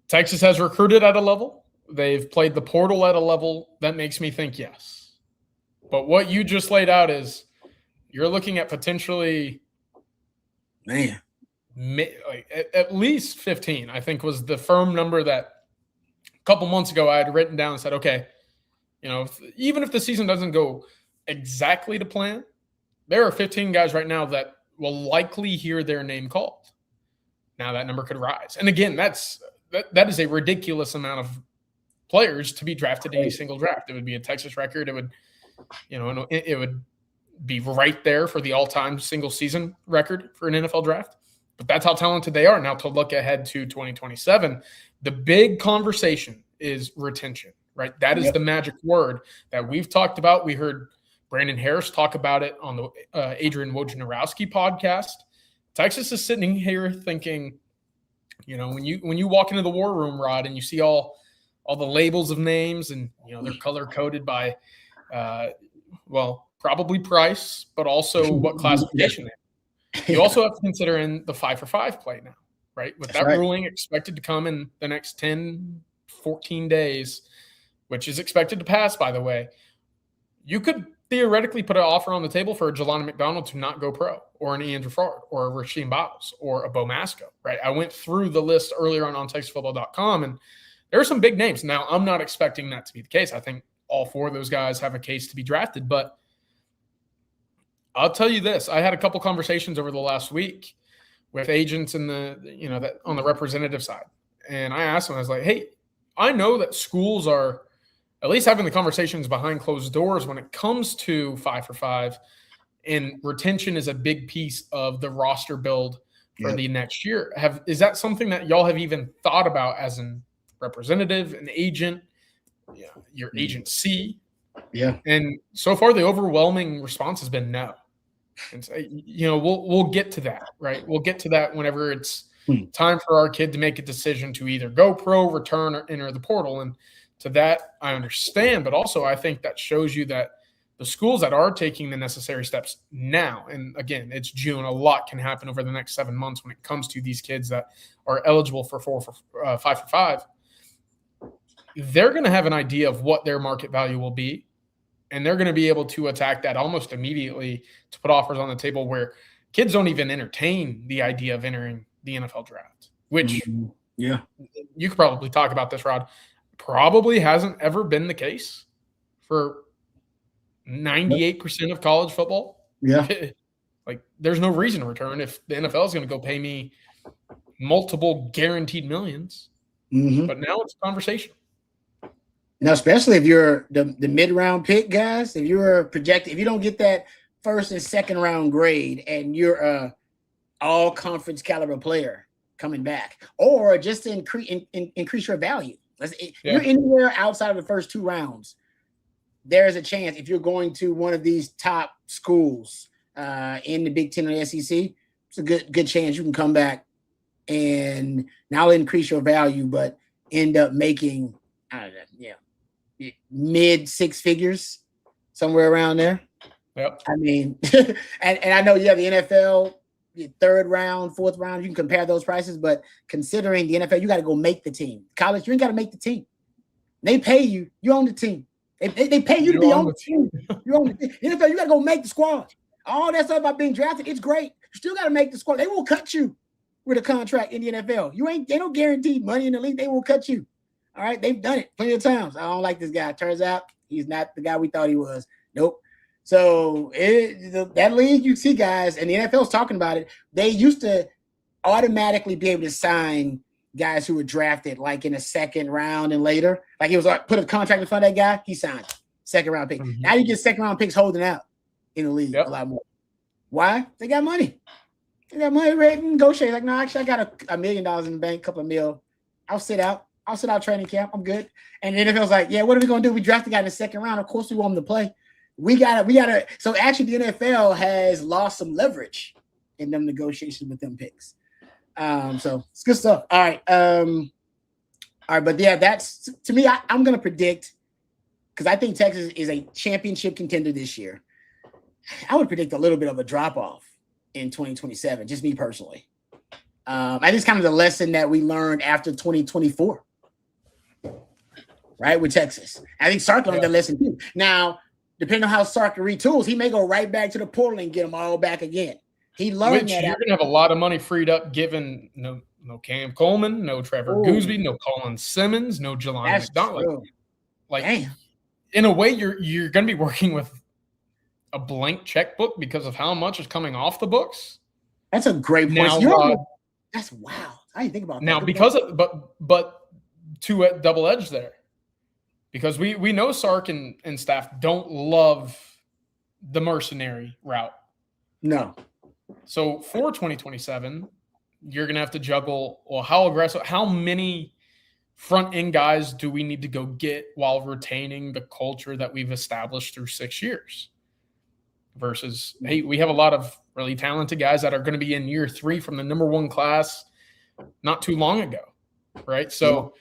Texas has recruited at a level. They've played the portal at a level that makes me think yes. But what you just laid out is you're looking at potentially, at least 15, I think was the firm number that a couple months ago I had written down and said, okay, even if the season doesn't go exactly to plan, there are 15 guys right now that will likely hear their name called. Now that number could rise. And again, that is a ridiculous amount of players to be drafted in a single draft. It would be a Texas record. It would, it would be right there for the all-time single season record for an NFL draft. But that's how talented they are. Now, to look ahead to 2027, the big conversation is retention, right? That is the magic word that we've talked about. We heard Brandon Harris talk about it on the Adrian Wojnarowski podcast. Texas is sitting here thinking You know, when you walk into the war room, Rod, and you see all the labels of names, and you know they're color coded by, probably price, but also what classification they're in. You also have to consider in the 5-for-5 play now, right? With that ruling expected to come in the next 10, 14 days, which is expected to pass, by the way, you could theoretically put an offer on the table for a Jelani McDonald to not go pro, or an Ian Jafard, or a Rasheem Biles, or a Bo Masco, right? I went through the list earlier on TexasFootball.com, and there are some big names. Now, I'm not expecting that to be the case. I think all four of those guys have a case to be drafted, but I'll tell you this. I had a couple conversations over the last week with agents in that on the representative side. And I asked them, I was like, hey, I know that schools are at least having the conversations behind closed doors when it comes to 5-for-5, and retention is a big piece of the roster build for the next year. Is that something that y'all have even thought about as an representative, an agent, your agency? Yeah. And so far, the overwhelming response has been no. And so, we'll get to that, right? We'll get to that whenever it's time for our kid to make a decision to either go pro, return, or enter the portal. And to that, I understand, but also I think that shows you that the schools that are taking the necessary steps now, and again, it's June, a lot can happen over the next 7 months when it comes to these kids that are eligible for 5-for-5. They're going to have an idea of what their market value will be, and they're going to be able to attack that almost immediately to put offers on the table where kids don't even entertain the idea of entering the NFL draft, which you could probably talk about this, Rod. Probably hasn't ever been the case for 98% of college football. Yeah. Like, there's no reason to return if the NFL is going to go pay me multiple guaranteed millions. But now it's a conversation. Now, especially if you're the mid-round pick, guys, if you're projected, if you don't get that first and second round grade and you're a all-conference caliber player coming back, or just to increase your value. You're anywhere outside of the first 2 rounds, there is a chance if you're going to one of these top schools in the Big Ten or the SEC, it's a good chance you can come back and not only increase your value, but end up making, mid 6 figures, somewhere around there. Yep. I mean, and I know the NFL, the 3rd round, 4th round, you can compare those prices, but considering the NFL, you got to go make the team. College, you ain't got to make the team. They pay you, you own the team. They pay you to be on the team. You own the team. NFL, you got to go make the squad. All that stuff about being drafted, it's great. You still got to make the squad. They will cut you with a contract in the NFL. They don't guarantee money in the league. They will cut you. All right, they've done it plenty of times. I don't like this guy. Turns out he's not the guy we thought he was. Nope. So that league, you see guys, and the NFL's talking about it. They used to automatically be able to sign guys who were drafted like in a 2nd round and later. Like he was put a contract in front of that guy, he signed 2nd round pick. Now you get 2nd round picks holding out in the league a lot more. Why? They got money. They got money ready to negotiate. Like, no, actually, I got $1 million in the bank, couple of mil. I'll sit out training camp. I'm good. And the NFL's like, yeah, what are we going to do? We draft the guy in the 2nd round. Of course we want him to play. We gotta. So actually the NFL has lost some leverage in them negotiations with them picks. So it's good stuff. All right. But yeah, that's, to me, I'm going to predict, because I think Texas is a championship contender this year. I would predict a little bit of a drop-off in 2027, just me personally. I think it's kind of the lesson that we learned after 2024, right, with Texas. I think Sark learned that lesson too. Now, depending on how Sark retools, he may go right back to the portal and get them all back again. He learned that. You're going to have a lot of money freed up given no Cam Coleman, no Trevor Gooseby, no Colin Simmons, no Jelani McDonald. Like, damn. In a way, you're going to be working with a blank checkbook because of how much is coming off the books. That's a great point. Now, that's wild. I didn't think about that. Now, because of, but to a double edge there, because we know Sark and staff don't love the mercenary route. No. So for 2027, you're going to have to juggle, well, how aggressive, how many front end guys do we need to go get while retaining the culture that we've established through 6 years? Versus, hey, we have a lot of really talented guys that are going to be in year 3 from the number 1 class. not too long ago, right? So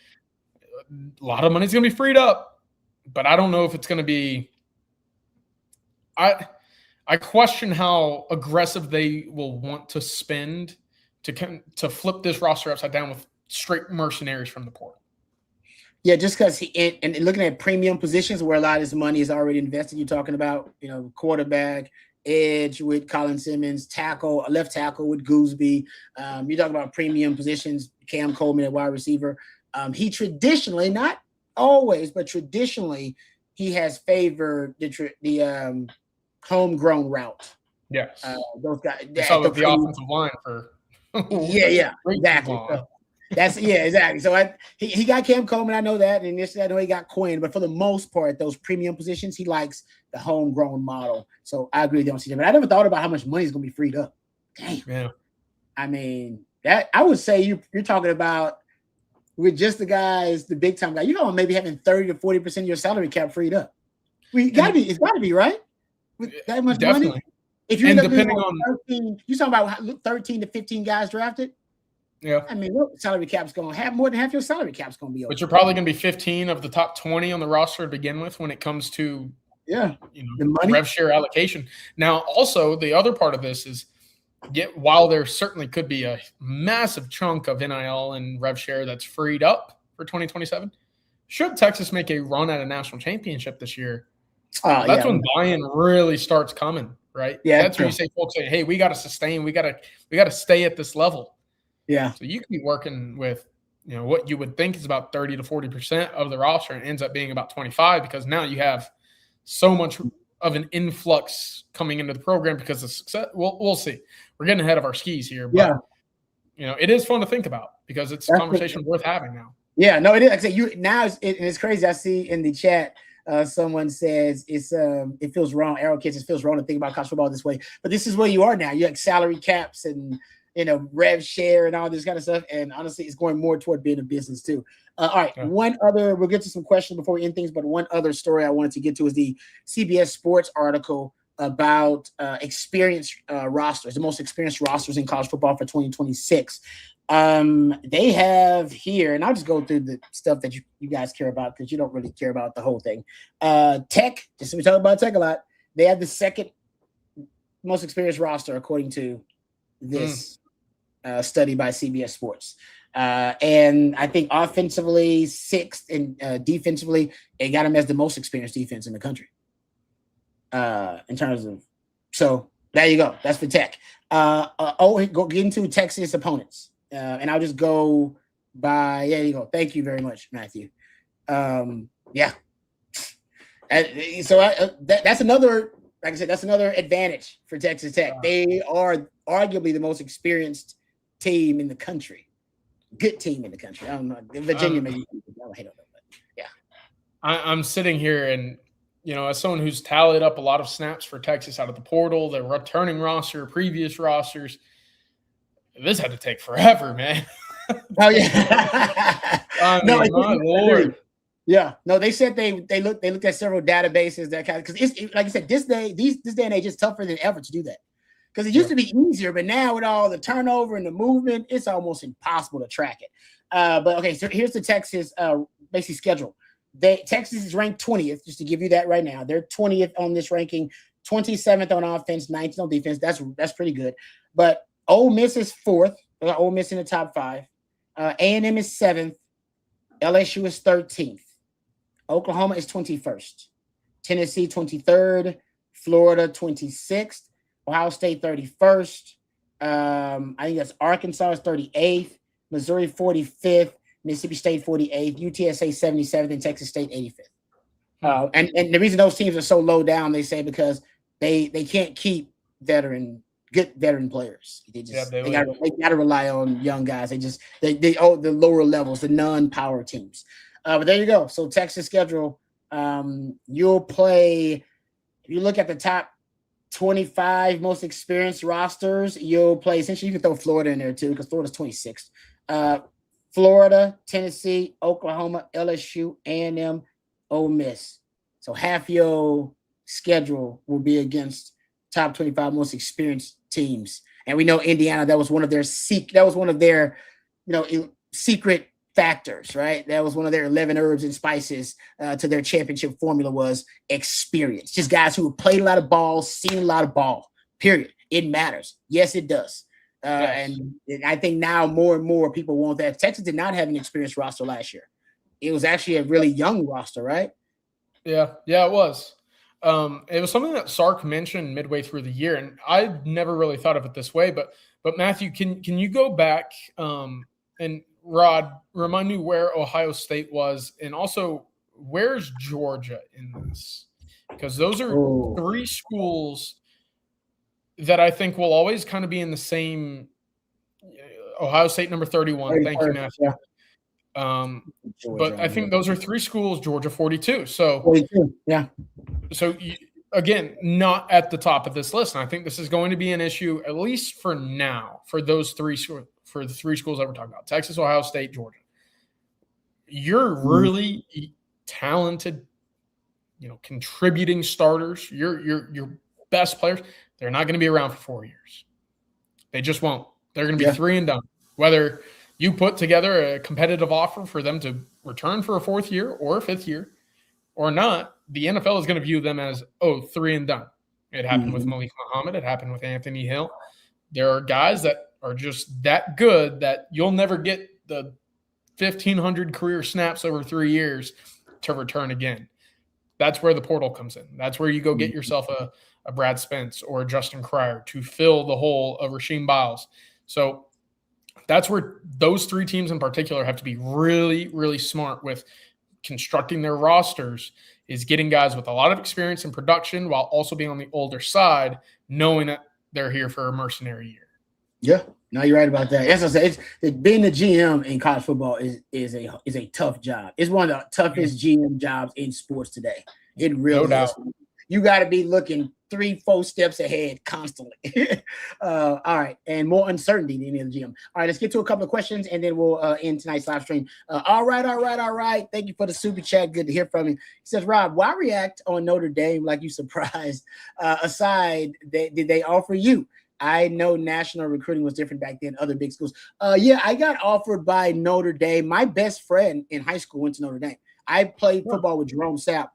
a lot of money's going to be freed up, but I don't know if it's going to be – I question how aggressive they will want to spend to flip this roster upside down with straight mercenaries from the portal. Yeah, just because and looking at premium positions where a lot of this money is already invested, you're talking about, quarterback, edge with Colin Simmons, left tackle with Gooseby. You're talking about premium positions, Cam Coleman at wide receiver. He traditionally, not always, but traditionally, he has favored the homegrown route. Yes. Those guys. The offensive line for yeah, exactly. So, exactly. So he got Cam Coleman, I know that, and I know he got Quinn, but for the most part, those premium positions, he likes the homegrown model. So I agree, they don't see that. But I never thought about how much money is going to be freed up. Damn. Yeah. I mean, that I would say you're talking about with just the guys, the big time guy. You know, maybe having 30 to 40% of your salary cap freed up. It's got to be right with that much money. If you end up depending on 13, you're talking about 13 to 15 guys drafted. Yeah, I mean, salary cap's going to have more than half your salary cap's going to be over. But you're probably going to be 15 of the top 20 on the roster to begin with when it comes to the money rev share allocation. Now, also the other part of this is, while there certainly could be a massive chunk of NIL and rev share that's freed up for 2027, should Texas make a run at a national championship this year, that's when buy-in really starts coming, right? Yeah, that's where you say folks say, "Hey, we got to sustain, we got to stay at this level." Yeah. So you can be working with, what you would think is about 30 to 40% of the roster and ends up being about 25 because now you have so much of an influx coming into the program because of success. We'll see. We're getting ahead of our skis here, but it is fun to think about because it's a conversation worth having now. Yeah, no, it is. Like I say, it's crazy. I see in the chat someone says it feels wrong. Arrow Kids, it feels wrong to think about college football this way, but this is where you are now. You have salary caps and rev share and all this kind of stuff. And honestly, it's going more toward being a business too. All right. Yeah. We'll get to some questions before we end things, but one other story I wanted to get to is the CBS Sports article about experienced rosters, the most experienced rosters in college football for 2026. They have here, and I'll just go through the stuff that you guys care about because you don't really care about the whole thing. Tech, just so we talk about Tech a lot, they have the second most experienced roster according to this study by CBS Sports. And I think offensively, sixth, and defensively, they got them as the most experienced defense in the country. In terms of, so there you go. That's for Tech. Go get into Texas opponents. And I'll just go by, there you go. Thank you very much, Matthew. Yeah. That's another, like I said, that's another advantage for Texas Tech. They are arguably the most experienced team in the country. Good team in the country. I don't know. Virginia maybe. I don't know, but yeah. I'm sitting here and, as someone who's tallied up a lot of snaps for Texas out of the portal, the returning roster, previous rosters, this had to take forever, man. Oh yeah. My Lord. Yeah, no, they said they looked at several databases that kind of, because it's like I said, this day and age is tougher than ever to do that because it used to be easier, but now with all the turnover and the movement, it's almost impossible to track it. But okay, so here's the Texas basic schedule. Texas is ranked 20th, just to give you that right now. They're 20th on this ranking, 27th on offense, 19th on defense. That's pretty good. But Ole Miss is 4th. Ole Miss in the top 5. A&M is 7th. LSU is 13th. Oklahoma is 21st. Tennessee 23rd. Florida 26th. Ohio State 31st. I think that's Arkansas is 38th. Missouri 45th. Mississippi State 48th. UTSA 77th. And Texas State 85th. And the reason those teams are so low down, they say, because they can't keep good veteran players. They got to rely on young guys. They the lower levels, the non-power teams. But there you go. So Texas schedule, you'll play. If you look at the top 25 most experienced rosters, you'll play. Essentially, you can throw Florida in there too because Florida's 26th. Florida, Tennessee, Oklahoma, LSU, A&M, Ole Miss. So half your schedule will be against top 25 most experienced teams. And we know Indiana, that was one of their secret factors, right? That was one of their 11 herbs and spices to their championship formula was experience. Just guys who have played a lot of ball, seen a lot of ball, period. It matters. Yes, it does. Yes. And I think now more and more people want that. Texas did not have an experienced roster last year. It was actually a really young roster, right? Yeah, it was. It was something that Sark mentioned midway through the year, and I never really thought of it this way. But Matthew, can you go back and Rod, remind me where Ohio State was, and also where's Georgia in this? Because those are three schools that I think will always kind of be in the same. Ohio State number 31. Thank you, Matthew. Yeah. But I think those are three schools. Georgia 42. So 42. Yeah. So again, not at the top of this list, and I think this is going to be an issue at least for now for those three schools. For the three schools that we're talking about, Texas, Ohio State, Georgia. You're really talented, contributing starters. Your best players. They're not going to be around for 4 years. They just won't. They're going to be 3 and done. Whether you put together a competitive offer for them to return for a 4th year or a 5th year or not, the NFL is going to view them as, 3 and done. It happened with Malik Muhammad. It happened with Anthony Hill. There are guys that are just that good that you'll never get the 1,500 career snaps over 3 years to return again. That's where the portal comes in. That's where you go get yourself a Brad Spence or a Justin Cryer to fill the hole of Rasheem Biles. So that's where those three teams in particular have to be really, really smart with constructing their rosters, is getting guys with a lot of experience in production while also being on the older side, knowing that they're here for a mercenary year. Yeah, no, you're right about that. As I said, being the GM in college football is a tough job. It's one of the toughest GM jobs in sports today. It really is. You got to be looking 3-4 steps ahead constantly. All right, and more uncertainty than any other GM. All right, let's get to a couple of questions, and then we'll end tonight's live stream. All right. Thank you for the super chat. Good to hear from you. He says, Rob, why react on Notre Dame like you surprised? Aside, did they offer you? I know national recruiting was different back then, other big schools. I got offered by Notre Dame. My best friend in high school went to Notre Dame. I played football with Jerome Sapp.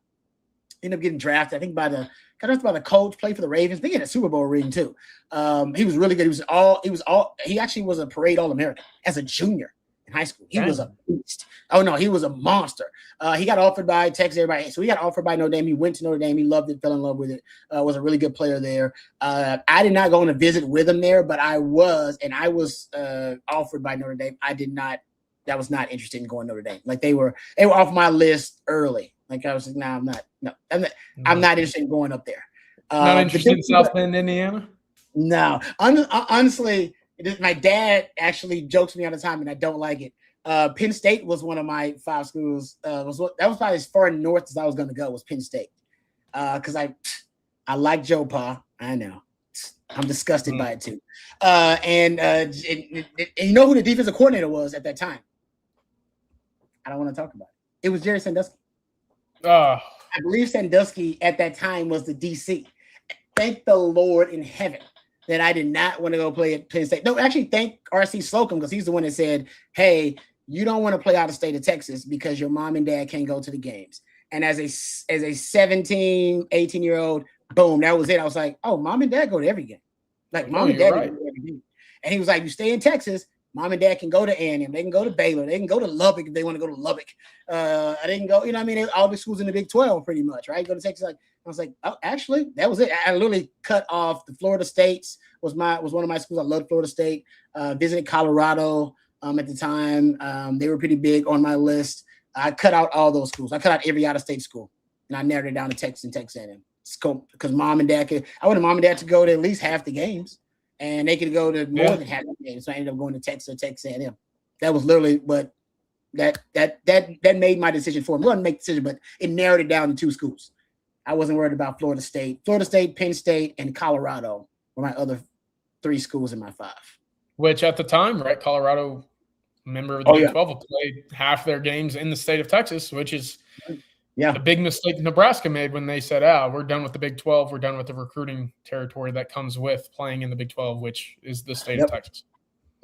Ended up getting drafted, I think, by the coach, played for the Ravens. I think he had a Super Bowl ring too. He was really good. He actually was a parade All-American as a junior in high school. He was a beast. Oh no, he was a monster. He got offered by Texas, everybody. So he got offered by Notre Dame. He went to Notre Dame. He loved it, fell in love with it. Was a really good player there. I did not go on a visit with him there, but I was offered by Notre Dame. I did not. That was not interested in going to Notre Dame. Like they were off my list early. Like I was like, I'm not. No, I'm not interested in going up there. Not interested in South Bend, Indiana? No. Honestly, my dad actually jokes me all the time, and I don't like it. Penn State was one of my 5 schools. That was probably as far north as I was going to go was Penn State. Because I like Joe Pa. I know. I'm disgusted by it too. And you know who the defensive coordinator was at that time? I don't want to talk about it. It was Jerry Sandusky. I believe Sandusky at that time was the DC. Thank the Lord in heaven that I did not want to go play at Penn State. No, actually, thank R.C. Slocum, because he's the one that said, hey, you don't want to play out of state of Texas because your mom and dad can't go to the games. And as a 17, 18-year-old, boom, that was it. I was like, oh, mom and dad go to every game. Like, mom and dad go to every game. And he was like, you stay in Texas, mom and dad can go to A&M. They can go to Baylor. They can go to Lubbock if they want to go to Lubbock. They can go, you know what I mean? All the schools in the Big 12 pretty much, right? Go to Texas. Like, I was like, oh, actually, that was it. I literally cut off the Florida States was one of my schools. I loved Florida State. Visited Colorado at the time. They were pretty big on my list. I cut out all those schools. I cut out every out-of-state school, and I narrowed it down to Texas and Texas A&M. Because mom and dad I wanted mom and dad to go to at least half the games, and they could go to more than half the games. So I ended up going to Texas or Texas A&M. That was literally what that made my decision for me. It wasn't make the decision, but it narrowed it down to 2 schools. I wasn't worried about Florida State. Florida State, Penn State, and Colorado were my other 3 schools in my 5. Which at the time, right, Colorado, member of the Big 12, played half their games in the state of Texas, which is the big mistake Nebraska made when they said, we're done with the Big 12. We're done with the recruiting territory that comes with playing in the Big 12, which is the state of Texas.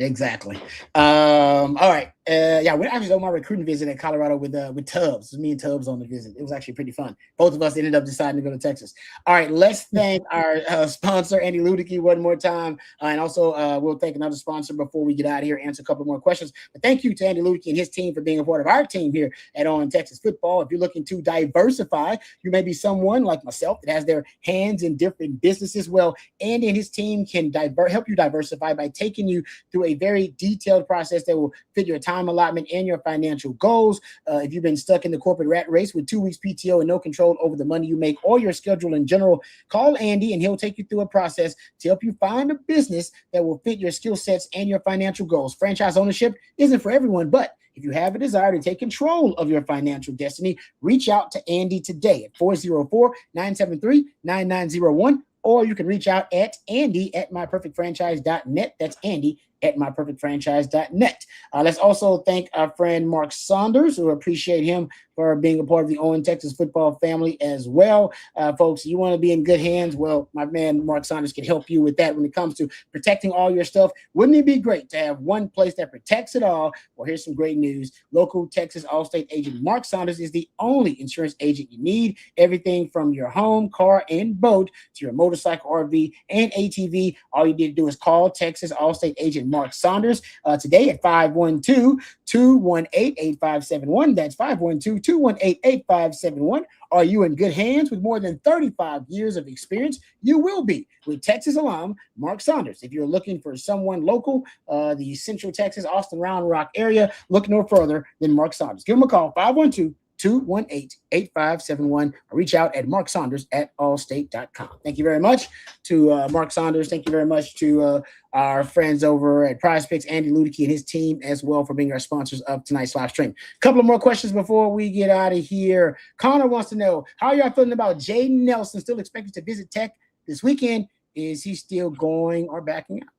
Exactly. All right. Yeah, we actually on my recruiting visit in Colorado with Tubbs. It was me and Tubbs on the visit. It was actually pretty fun. Both of us ended up deciding to go to Texas. All right, let's thank our sponsor, Andy Ludicky, one more time. And also, we'll thank another sponsor before we get out of here, answer a couple more questions. But thank you to Andy Ludicky and his team for being a part of our team here at On Texas Football. If you're looking to diversify, you may be someone like myself that has their hands in different businesses. Well, Andy and his team can help you diversify by taking you through a very detailed process that will fit your time allotment and your financial goals. If you've been stuck in the corporate rat race with 2 weeks PTO and no control over the money you make or your schedule in general, call Andy and he'll take you through a process to help you find a business that will fit your skill sets and your financial goals. Franchise ownership isn't for everyone, but if you have a desire to take control of your financial destiny, reach out to Andy today at 404-973-9901, or you can reach out at Andy@myperfectfranchise.net. That's Andy@myperfectfranchise.net. Let's also thank our friend Mark Saunders. We appreciate him for being a part of the On Texas Football family as well. Folks, you want to be in good hands? Well, my man Mark Saunders can help you with that when it comes to protecting all your stuff. Wouldn't it be great to have one place that protects it all? Well, here's some great news. Local Texas Allstate agent Mark Saunders is the only insurance agent you need. Everything from your home, car, and boat to your motorcycle, RV, and ATV. All you need to do is call Texas Allstate agent Mark Saunders today at 512-218-8571. That's 512-218-8571. Are you in good hands? With more than 35 years of experience, you will be with Texas alum Mark Saunders. If you're looking for someone local, the Central Texas, Austin, Round Rock area, look no further than Mark Saunders. Give him a call, 512-218-8571, or reach out at marksaunders@allstate.com. Thank you very much to Mark Saunders. Thank you very much to our friends over at Prize Picks, Andy Ludicky and his team as well, for being our sponsors of tonight's live stream. A couple of more questions before we get out of here. Connor wants to know, how are y'all feeling about Jaden Nelson still expected to visit Tech this weekend? Is he still going or backing out?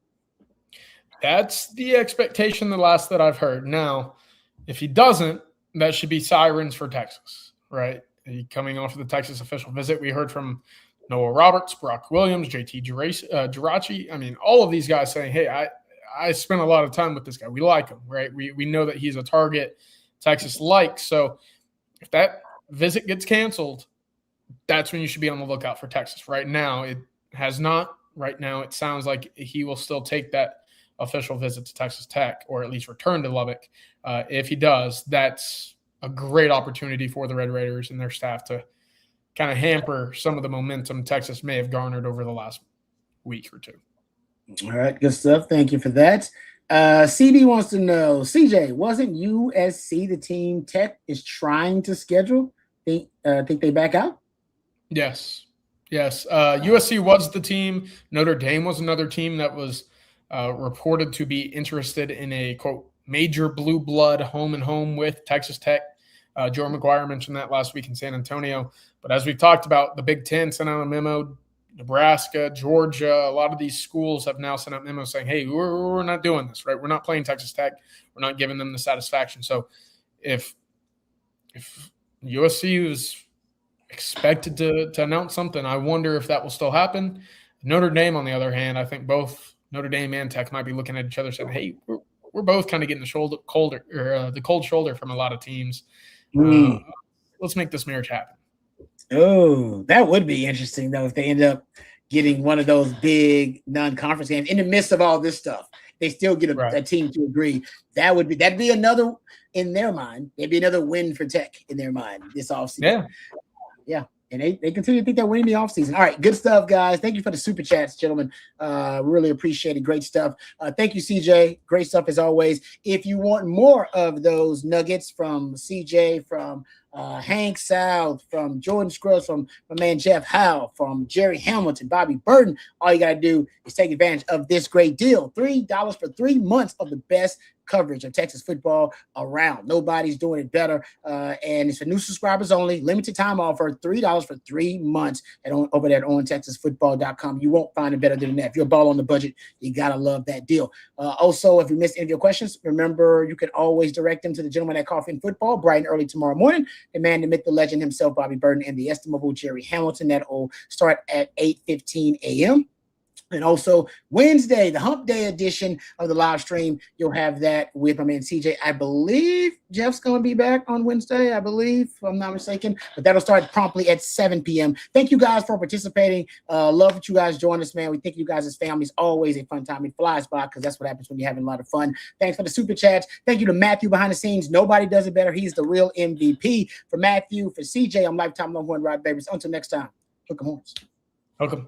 That's the expectation, the last that I've heard. Now, if he doesn't, that should be sirens for Texas, right? Coming off of the Texas official visit, we heard from Noah Roberts, Brock Williams, JT Geraci. I mean, all of these guys saying, hey, I spent a lot of time with this guy. We like him, right? We know that he's a target Texas likes. So if that visit gets canceled, that's when you should be on the lookout for Texas. Right now, it has not. Right now, it sounds like he will still take that official visit to Texas Tech, or at least return to Lubbock. If he does, that's a great opportunity for the Red Raiders and their staff to kind of hamper some of the momentum Texas may have garnered over the last week or two. All right, good stuff. Thank you for that. CB wants to know, CJ, wasn't USC the team Tech is trying to schedule? Think they back out? Yes. USC was the team. Notre Dame was another team that was reported to be interested in a, quote, major blue blood home and home with Texas Tech. Joe McGuire mentioned that last week in San Antonio. But as we've talked about, the Big Ten sent out a memo. Nebraska, Georgia, a lot of these schools have now sent out memos saying, hey, we're not doing this, right? We're not playing Texas Tech. We're not giving them the satisfaction. So if USC is expected to announce something, I wonder if that will still happen. Notre Dame, on the other hand, I think both Notre Dame and Tech might be looking at each other saying, hey, we're both kind of getting the cold shoulder from a lot of teams. Let's make this marriage happen. Oh, that would be interesting, though, if they end up getting one of those big non-conference games in the midst of all this stuff. They still get a team to agree. That'd be another, in their mind, it'd be another win for Tech in their mind this offseason. Yeah. And they continue to think they're winning the offseason. All right, good stuff, guys. Thank you for the super chats, gentlemen. Really appreciate it. Great stuff. Thank you, CJ. Great stuff as always. If you want more of those nuggets from CJ, from Hank South, from Jordan Scruggs, from my man Jeff Howe, from Jerry Hamilton, Bobby Burton, all you got to do is take advantage of this great deal. $3 for 3 months of the best coverage of Texas football around. Nobody's doing it better. And it's for new subscribers only. Limited time offer, $3 for 3 months over there at OnTexasFootball.com. You won't find it better than that. If you're a ball on the budget, you got to love that deal. Also, if you missed any of your questions, remember you can always direct them to the gentleman at Coffee and Football bright and early tomorrow morning. The man, the myth, the legend himself, Bobby Burton, and the estimable Jerry Hamilton. That will start at 8:15 a.m. And also Wednesday, the hump day edition of the live stream, you'll have that with my man CJ. I believe Jeff's going to be back on Wednesday, I believe, if I'm not mistaken. But that'll start promptly at 7 p.m. Thank you guys for participating. Love that you guys join us, man. We think you guys as families always a fun time. It flies by because that's what happens when you're having a lot of fun. Thanks for the super chats. Thank you to Matthew behind the scenes. Nobody does it better. He's the real MVP. For Matthew, for CJ, I'm Lifetime Longhorn Rod Babers. Until next time, hook 'em horns. Welcome.